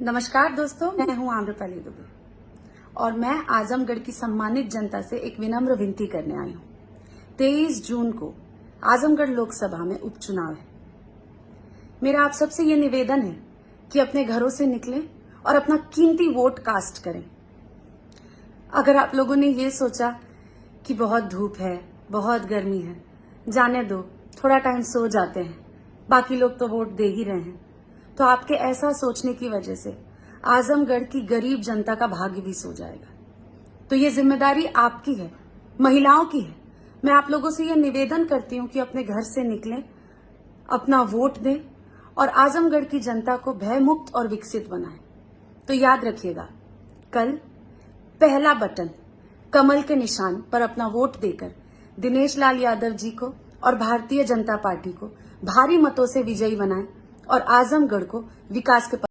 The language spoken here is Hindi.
नमस्कार दोस्तों, मैं हूं आम्रपाली दुबे और मैं आजमगढ़ की सम्मानित जनता से एक विनम्र विनती करने आई हूं। 23 जून को आजमगढ़ लोकसभा में उपचुनाव है। मेरा आप सबसे ये निवेदन है कि अपने घरों से निकलें और अपना कीमती वोट कास्ट करें। अगर आप लोगों ने ये सोचा कि बहुत धूप है, बहुत गर्मी है, जाने दो, थोड़ा टाइम सो जाते हैं, बाकी लोग तो वोट दे ही रहे हैं, तो आपके ऐसा सोचने की वजह से आजमगढ़ की गरीब जनता का भाग्य भी सो जाएगा। तो ये जिम्मेदारी आपकी है, महिलाओं की है। मैं आप लोगों से ये निवेदन करती हूँ कि अपने घर से निकलें, अपना वोट दें और आजमगढ़ की जनता को भयमुक्त और विकसित बनाएं। तो याद रखिएगा, कल पहला बटन कमल के निशान पर अपना वोट देकर दिनेश लाल यादव जी को और भारतीय जनता पार्टी को भारी मतों से विजयी बनाएं और आजमगढ़ को विकास के